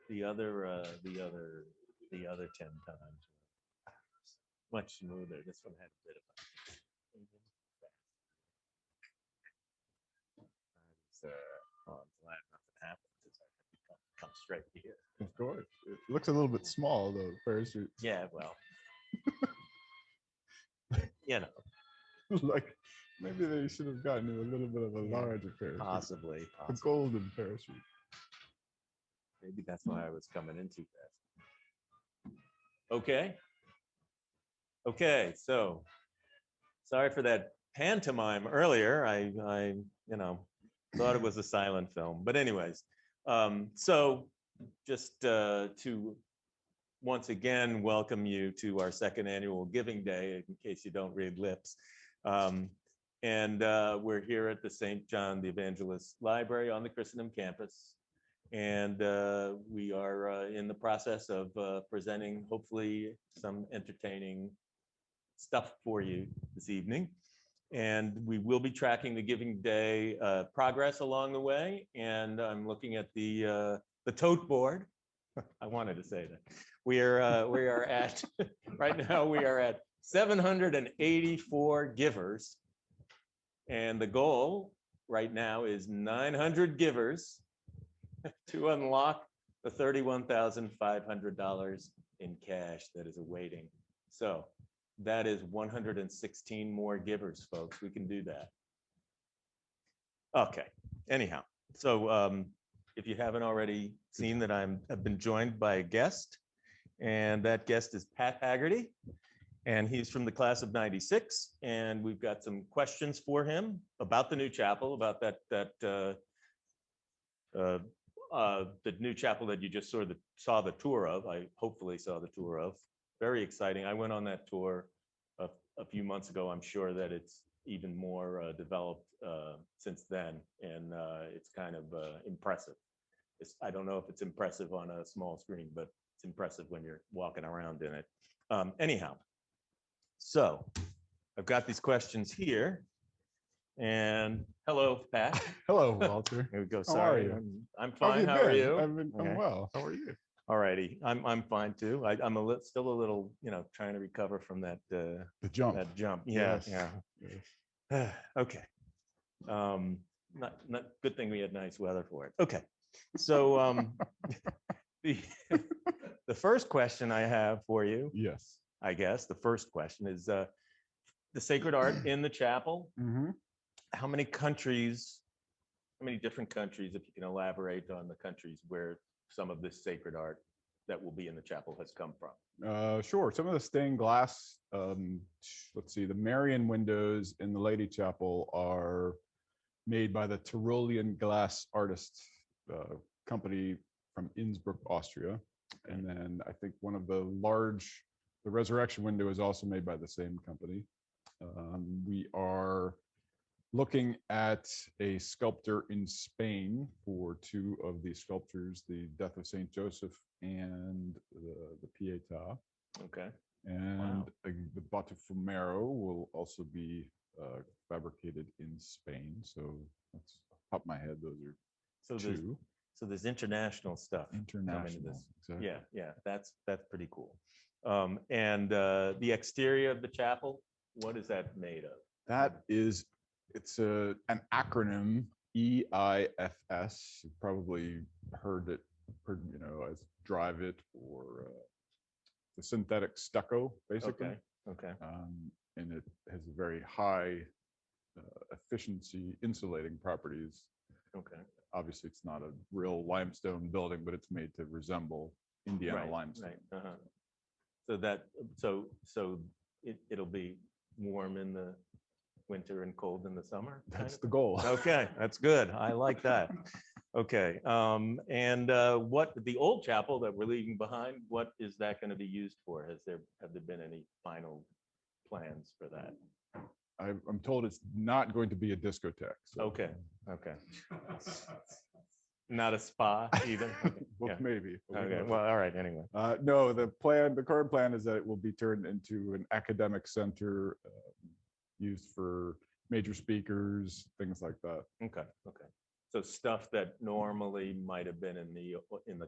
The other 10 times much smoother. This one had a bit of oh, I'm glad nothing happened because I had to come straight here. Of course. It looks a little bit small though, parachute. Yeah, well, you know, Like maybe they should have gotten you a little bit of a yeah, larger parachute. possibly. A golden parachute. Maybe that's why I was coming in too fast. Okay. Okay. So sorry for that pantomime earlier. I thought it was a silent film, but anyways, so just to once again welcome you to our second annual Giving Day, in case you don't read lips. Um, and we're here at the St. John the Evangelist Library on the Christendom campus. And we are in the process of presenting, hopefully, some entertaining stuff for you this evening. And we will be tracking the Giving Day progress along the way. And I'm looking at the tote board. I wanted to say that. We are at, right now, we are at 784 givers. And the goal right now is 900 givers to unlock the $31,500 in cash that is awaiting. So that is 116 more givers, folks. We can do that. Okay. Anyhow, so if you haven't already seen that I've been joined by a guest, and that guest is Pat Haggerty, and he's from the class of '96, and we've got some questions for him about the new chapel, about the new chapel that you just saw the tour of. I hopefully saw the tour of. Very exciting. I went on that tour a few months ago. I'm sure that it's even more developed since then, and it's kind of impressive. I don't know if it's impressive on a small screen, but it's impressive when you're walking around in it. Anyhow, so I've got these questions here. And hello, Pat. Hello, Walter. Here we go. How Sorry, are you? I'm fine. How are you? I'm Okay. well. How are you? All righty. I'm fine too. I'm still a little, trying to recover from that The jump. that jump. Yeah, Yes. yeah. Okay. Not good thing we had nice weather for it. Okay. So the the first question I have for you, Yes. I guess the first question is the sacred art in the chapel. Mm-hmm. How many countries, how many different countries, if you can elaborate on the countries where some of this sacred art that will be in the chapel has come from? Sure. Some of the stained glass, let's see, the Marian windows in the Lady Chapel are made by the Tyrolean Glass Artist company from Innsbruck, Austria. Okay. And then I think one of the Resurrection window is also made by the same company. We are looking at a sculptor in Spain for two of the sculptures, the Death of Saint Joseph and the Pietà. Okay. And Wow. the Botafumeiro will also be fabricated in Spain. So that's off the top of my head, those are So two. there's international stuff coming to International. this. Exactly. Yeah, that's pretty cool. And the exterior of the chapel, what is that made of? It's an acronym, EIFS. You probably heard it, as Drive It or the synthetic stucco, basically. Okay. And it has a very high efficiency insulating properties. Okay. Obviously, it's not a real limestone building, but it's made to resemble Indiana limestone. Right. So it'll be warm in the winter and cold in the summer. That's the goal. Okay, that's good. I like that. Okay. And what the old chapel that we're leaving behind, what is that going to be used for? Have there been any final plans for that? I'm told it's not going to be a discotheque. So. Okay. Not a spa either. Okay. Well, Yeah. maybe. Okay. Well, all right. Anyway. No, the current plan is that it will be turned into an academic center used for major speakers, things like that. Okay. So stuff that normally might have been in the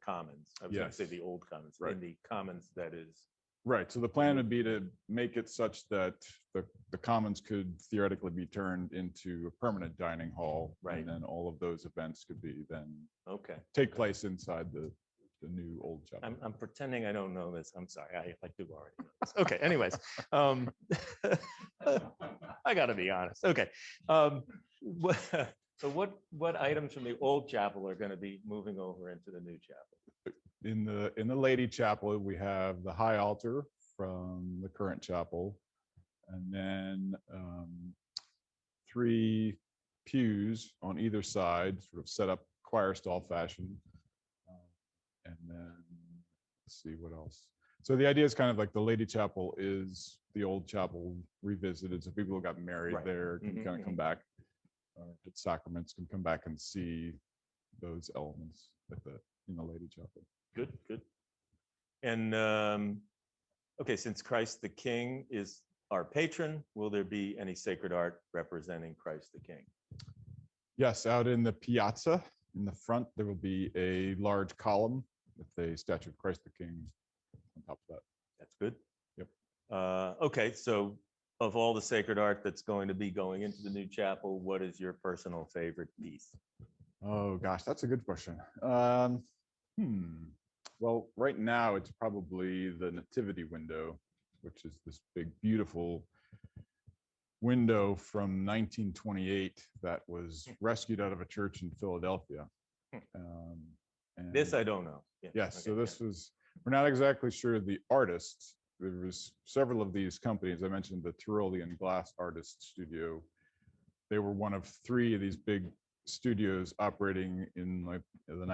commons. I was going to say Yes. the old commons. Right. In the commons, that is. Right. So the plan would be to make it such that the commons could theoretically be turned into a permanent dining hall. Right. And then all of those events could be then Okay. take place inside the new old chapel. I'm pretending I don't know this. I'm sorry. I do already know this. Okay. Anyways, I got to be honest. Okay. So what items from the old chapel are going to be moving over into the new chapel? In the Lady Chapel, we have the high altar from the current chapel, and then 3 pews on either side, sort of set up choir stall fashion. And then let's see what else. So the idea is kind of like the Lady Chapel is the old chapel revisited. So people who got married Right. there can kind of come back, did sacraments, can come back and see those elements in the Lady Chapel. Good, good. And okay, since Christ the King is our patron, will there be any sacred art representing Christ the King? Yes, out in the Piazza in the front, there will be a large column with a statue of Christ the King on top of that. That's good. Yep. Okay, so of all the sacred art that's going to be going into the new chapel, what is your personal favorite piece? Oh gosh, that's a good question. Well, right now it's probably the Nativity window, which is this big, beautiful window from 1928 that was rescued out of a church in Philadelphia. And This I don't know. Yeah. yes, Okay, so this was, we're not exactly sure the artists. There was several of these companies. I mentioned the Tyrolean Glass Artist Studio. They were one of 3 of these big studios operating in like the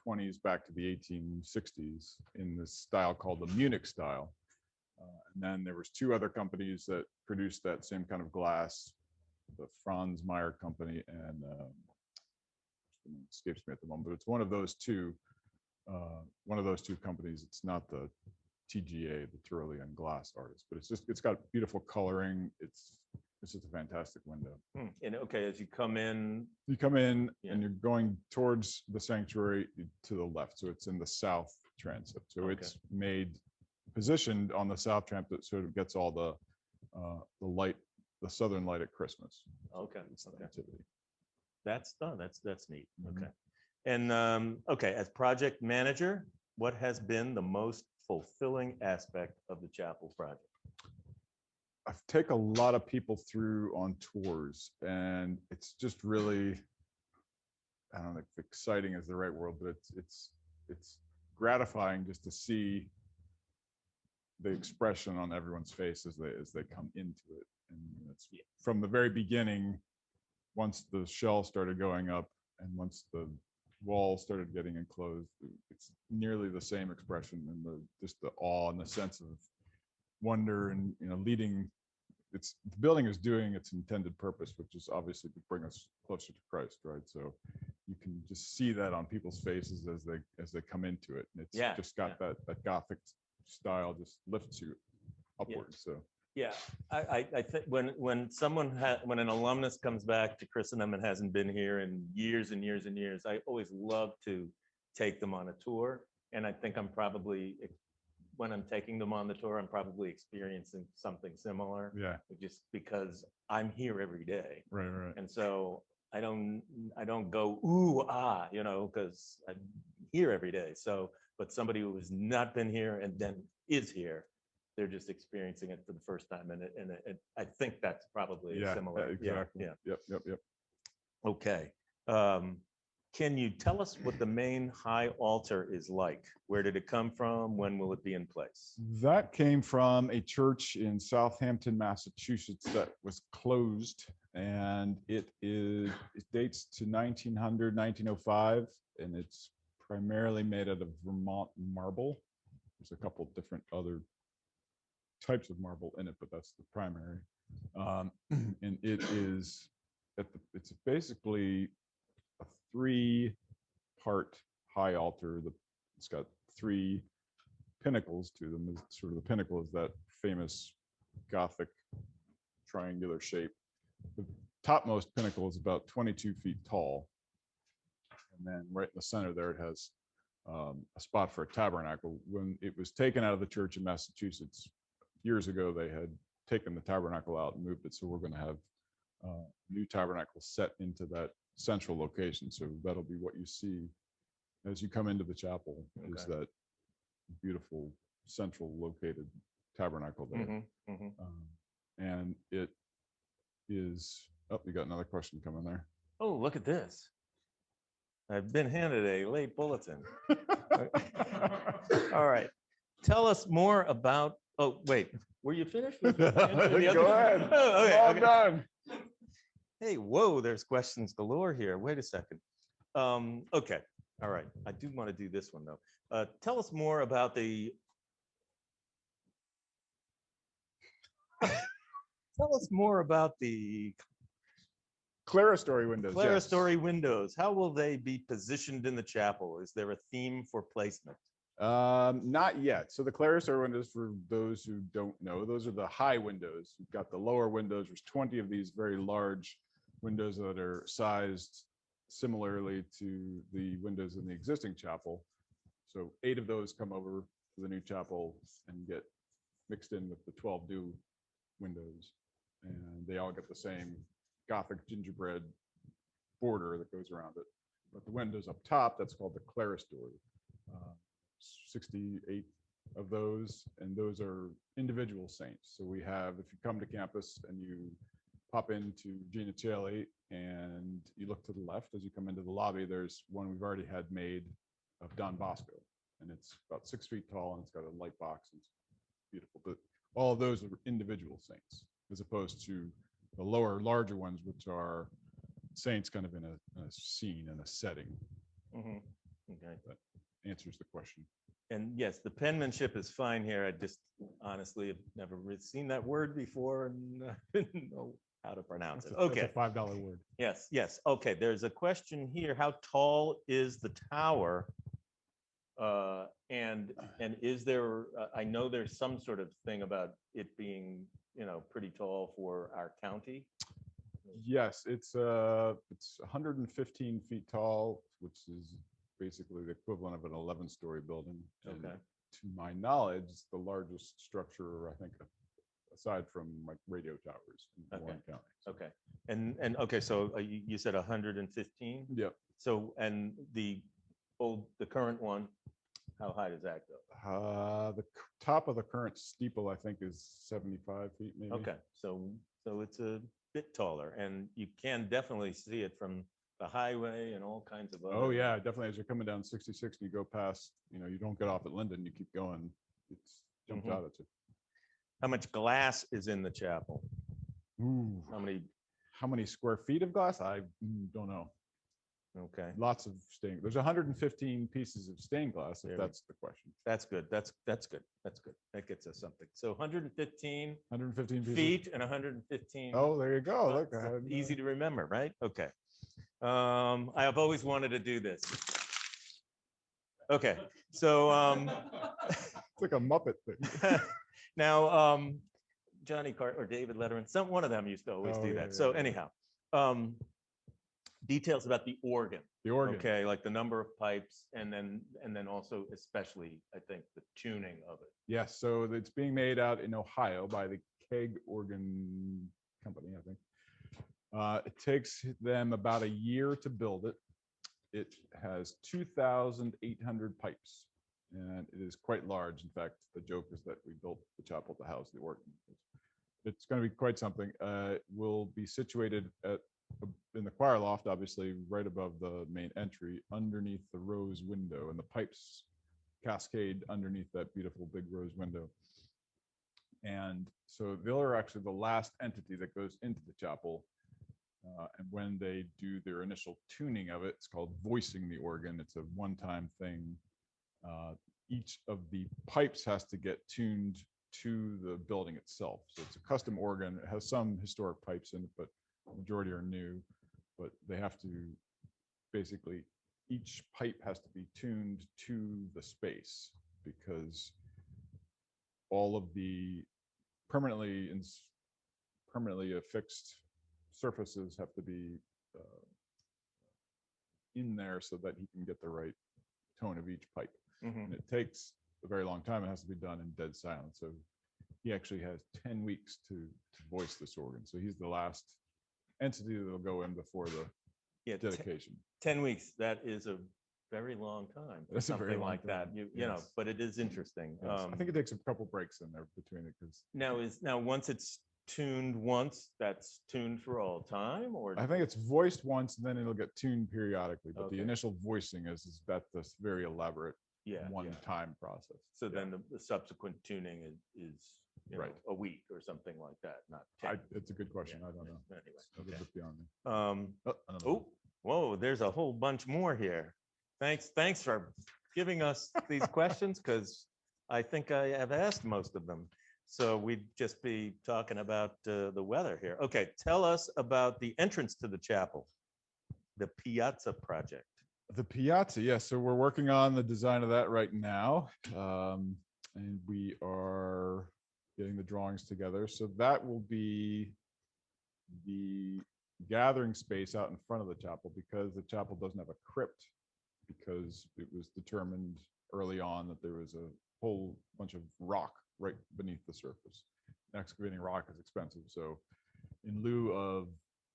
1920s back to the 1860s in this style called the Munich style. And then there was 2 other companies that produced that same kind of glass, the Franz Meyer company and escapes me at the moment, but it's one of those two companies. It's not the TGA, the Tyrolean Glass Artist, but it's got beautiful coloring. It's just a fantastic window. And okay, as you come in, and you're going towards the sanctuary to the left, so it's in the south transept. So it's positioned on the south transept that sort of gets all the light, the southern light at Christmas. Okay. It's the Okay. nativity. That's neat. Okay. And okay, as project manager, what has been the most fulfilling aspect of the chapel project? I take a lot of people through on tours, and it's just really, I don't know if exciting is the right word, but it's gratifying just to see the expression on everyone's face as they come into it. And it's from the very beginning, once the shell started going up and once the wall started getting enclosed, it's nearly the same expression, and just the awe and the sense of wonder, and leading. The building is doing its intended purpose, which is obviously to bring us closer to Christ, right? So you can just see that on people's faces as they come into it. And it's just got that Gothic style, just lifts you upwards. So yeah, I think when an alumnus comes back to Christendom and hasn't been here in years and years and years, I always love to take them on a tour. And I think when I'm taking them on the tour, I'm probably experiencing something similar. yeah, Just because I'm here every day. right. And so I don't go, ooh, because I'm here every day. So, but somebody who has not been here and then is here, they're just experiencing it for the first time. And I think that's probably similar. Exactly. Yeah. Yep. Okay. Can you tell us what the main high altar is like? Where did it come from? When will it be in place? That came from a church in Southampton, Massachusetts that was closed, and it dates to 1905, and it's primarily made out of Vermont marble. There's a couple different other types of marble in it, but that's the primary. And it's basically a 3-part high altar. It's got 3 pinnacles to them. Sort of the pinnacle is that famous Gothic triangular shape. The topmost pinnacle is about 22 feet tall. And then right in the center there, it has a spot for a tabernacle. When it was taken out of the church in Massachusetts years ago, they had taken the tabernacle out and moved it. So we're going to have new tabernacle set into that central location. So that'll be what you see as you come into the chapel, is Okay. that beautiful central located tabernacle there. And it is, oh, you got another question coming there. Oh, look at this. I've been handed a late bulletin. All right. Tell us more about, oh, wait, were you finished? With the Go ahead. Oh, okay, Well okay. done. Hey, whoa, there's questions galore here. Wait a second. Okay, all right. I do want to do this one though. Tell us more about the. Tell us more about the Clerestory windows. Yes. clerestory windows. How will they be positioned in the chapel? Is there a theme for placement? Not yet. So the clerestory windows, for those who don't know, those are the high windows. You've got the lower windows. There's 20 of these very large windows that are sized similarly to the windows in the existing chapel. So 8 of those come over to the new chapel and get mixed in with the 12 new windows. And they all get the same Gothic gingerbread border that goes around it. But the windows up top, that's called the clerestory. 68 of those, and those are individual saints. So we have, if you come to campus and you pop into Gina Cheli and you look to the left as you come into the lobby, there's one we've already had made of Don Bosco, and it's about 6 feet tall and it's got a light box. It's beautiful, but all of those are individual saints, as opposed to the lower, larger ones, which are saints kind of in a scene and a setting. Okay. That answers the question. And yes, the penmanship is fine here. I just honestly have never really seen that word before and didn't know how to pronounce it. Okay. That's a $5 word. Yes, yes. Okay, there's a question here. How tall is the tower? And is there, I know there's some sort of thing about it being, pretty tall for our county. Yes, it's 115 feet tall, which is basically the equivalent of an 11-story building. And Okay. to my knowledge, it's the largest structure, I think, aside from like radio towers in Warren County. So, Okay. And okay, so you said 115? yep. So, and the current one, how high does that go? Top of the current steeple, I think, is 75 feet, maybe. Okay, so it's a bit taller, and you can definitely see it from the highway and all kinds of other. Oh yeah, definitely. As you're coming down 66 and you go past, you don't get off at Linden, you keep going. It's jumps out at you. How much glass is in the chapel? Ooh, how many square feet of glass? I don't know. Okay, Lots of stained. There's 115 pieces of stained glass, if There we- that's the question. that's good. That's good. That's good. That gets us something. So 115 115 pieces. feet and 115. Oh, there you go. Well, Look, I had, easy to remember, right? Okay. I have always wanted to do this. Okay, so it's like a Muppet thing. now Johnny Cart or David Letterman, one of them used to always do yeah, that. yeah, So yeah. anyhow, details about the organ. The organ. Okay, like the number of pipes, and then also especially, I think, the tuning of it. Yes, so it's being made out in Ohio by the Keg Organ Company, I think. It takes them about a year to build it. It has 2,800 pipes, and it is quite large. In fact, the joke is that we built the chapel to house the organ. It's going to be quite something. It will be situated in the choir loft, obviously, right above the main entry, underneath the rose window, and the pipes cascade underneath that beautiful big rose window. And so they're actually the last entity that goes into the chapel. And when they do their initial tuning of it, it's called voicing the organ. It's a one-time thing. Each of the pipes has to get tuned to the building itself. So it's a custom organ. It has some historic pipes in it, but the majority are new. But they have to basically, each pipe has to be tuned to the space, because all of the permanently affixed surfaces have to be in there so that he can get the right tone of each pipe. Mhm. And it takes a very long time. It has to be done in dead silence. So he actually has 10 weeks to voice this organ. So he's the last entity that'll go in before the Yeah, dedication. 10 weeks, that is a very long time for That's a very something long like that. time. You know, Yes. but it is interesting. Yes. I think it takes a couple breaks in there between it because Now once it's tuned once, that's tuned for all time, or I think it's voiced once and then it'll get tuned periodically. But Okay. the initial voicing is that this very elaborate yeah. one-time process. So Yeah. then the subsequent tuning is you know, Right. a week or something like that, not 10. It's a good question. Yeah, I don't know. Anyway, It's a little okay. bit beyond me. Another one. Oh, whoa, there's a whole bunch more here. Thanks for giving us these questions, because I think I have asked most of them. So we'd just be talking about the weather here. Okay, tell us about the entrance to the chapel, the Piazza project. The Piazza, yes. So we're working on the design of that right now. And we are getting the drawings together. So that will be the gathering space out in front of the chapel, because the chapel doesn't have a crypt, because it was determined early on that there was a whole bunch of rock right beneath the surface. Excavating rock is expensive. So in lieu of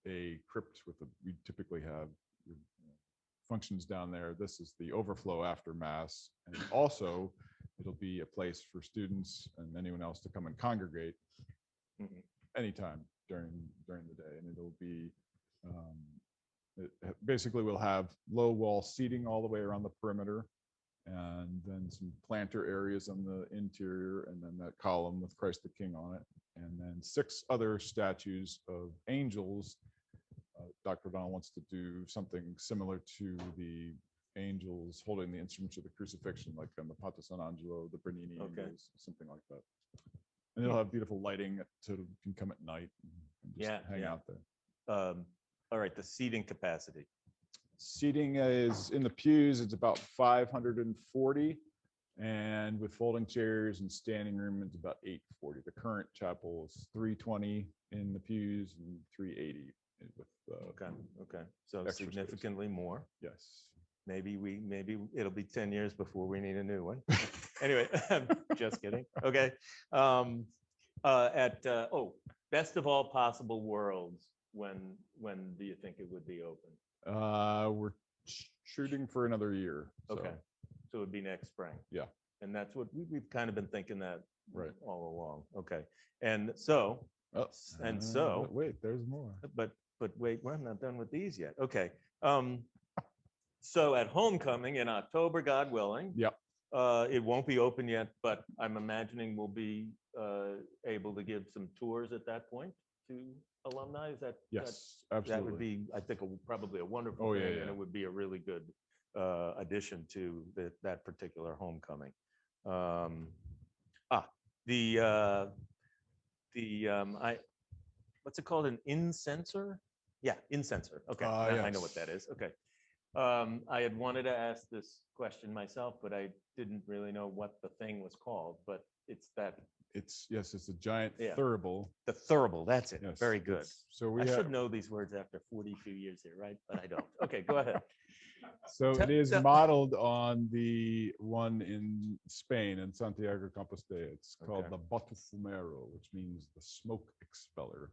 a crypt we typically have functions down there, this is the overflow after mass. And also it'll be a place for students and anyone else to come and congregate anytime during the day. And it'll be basically we'll have low wall seating all the way around the perimeter, and then some planter areas on the interior, and then that column with Christ the King on it, and then 6 other statues of angels. Dr. O'Donnell wants to do something similar to the angels holding the instruments of the crucifixion, like on the Pata San Angelo, the Bernini angels, something like that. And it'll have beautiful lighting, so you can come at night and just hang out there. All right, the seating capacity. Seating is in the pews, it's about 540. And with folding chairs and standing room, it's about 840. The current chapel is 320 in the pews and 380 with Okay. So extra significantly more. yes. Maybe it'll be 10 years before we need a new one. Anyway, just kidding. Okay. Best of all possible worlds, when do you think it would be open? We're shooting for another year. Okay. So it would be next spring. Yeah. And that's what we've kind of been thinking that Right. all along. Okay. And so wait, there's more. but wait, we're not done with these yet. Okay. So at homecoming in October, God willing. Yep. It won't be open yet, but I'm imagining we'll be able to give some tours at that point to alumni. Is that Yes, that absolutely. would be, I think, probably a wonderful Oh, thing, yeah, and yeah. it would be a really good addition to that particular homecoming. What's it called? An incensor? Yeah, incensor. Okay, now I know what that is. Okay. I had wanted to ask this question myself, but I didn't really know what the thing was called, but it's It's a giant Yeah. thurible. the thurible. That's it. Yes, Very good. So we I have, should know these words after 42 years here, right? But I don't. Okay, go ahead. so Tell- it is tell- modeled on the one in Spain in Santiago de Compostela. It's called Okay. the Botufumero, which means the smoke expeller,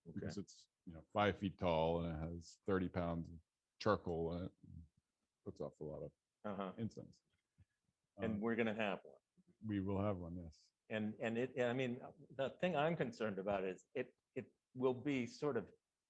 Okay. because it's 5 feet tall and it has 30 pounds of charcoal in it. Puts off a lot of Uh-huh. incense. And we're gonna have one. We will have one, yes. And I mean, the thing I'm concerned about is it will be sort of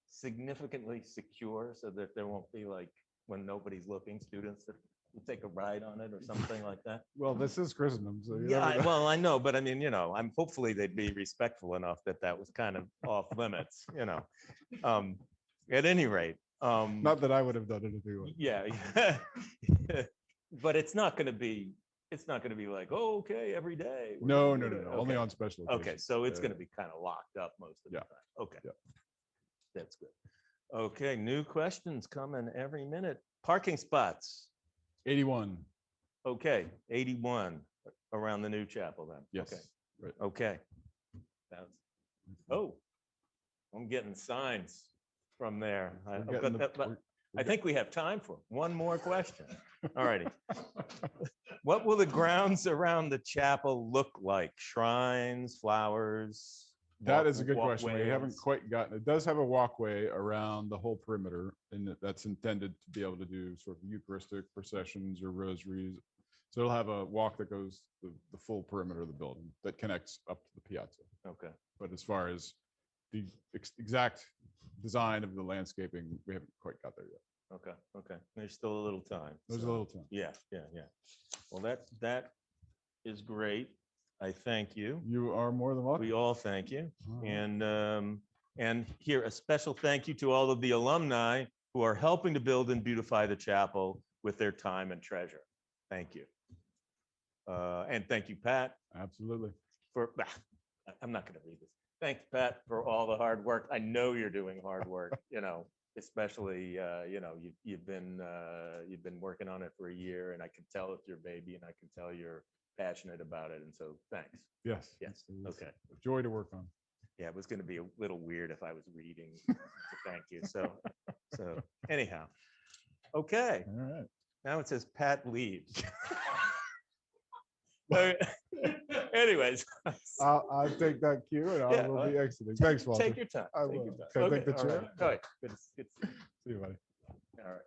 significantly secure, so that there won't be, like, when nobody's looking, students that will take a ride on it or something like that. Well, this is Christendom, so you Yeah, never know. well, I know, but I mean, I'm hopefully they'd be respectful enough that was kind of off limits, At any rate. Not that I would have done anything like. Yeah. But it's not going to be like, oh, okay, every day. we're No, gonna no, do no, it. no. Only Okay. on special Okay, occasions. so it's Yeah. going to be kind of locked up most of the Yeah. time. Okay. Yeah. That's good. Okay, new questions coming every minute. Parking spots. 81. Okay, 81 around the new chapel then. Yes. Okay. Right. Okay. Oh, I'm getting signs. from there. We're getting the- I think we have time for one more question. All righty. What will the grounds around the chapel look like? Shrines, flowers? That is a good question. We haven't walkways? quite gotten, it does have a walkway around the whole perimeter, and that's intended to be able to do sort of Eucharistic processions or rosaries. So it'll have a walk that goes the full perimeter of the building that connects up to the piazza. Okay. But as far as the exact design of the landscaping, we haven't quite got there yet. Okay. Okay. There's still a little time. There's a so- little time. Yeah. Yeah. Yeah. Well, that is great. I thank you. You are more than welcome. We all thank you. All right. And here, a special thank you to all of the alumni who are helping to build and beautify the chapel with their time and treasure. Thank you. And thank you, Pat, Absolutely. for, I'm not going to read this. Thanks, Pat, for all the hard work. I know you're doing hard work, especially, you've been working on it for a year, and I can tell it's your baby, and I can tell you're passionate about it. And so thanks. Yes. Yes. it's Okay. a joy to work on. Yeah, it was going to be a little weird if I was reading. Thank you. So anyhow, okay. All right. Now it says Pat leaves. No, anyways, I'll take that cue and I Yeah, will be well, exiting. Thanks, Walter. take your time. I Take your will. time. Can I Okay, take the all chair? right. All right. Good. See you, buddy. All right.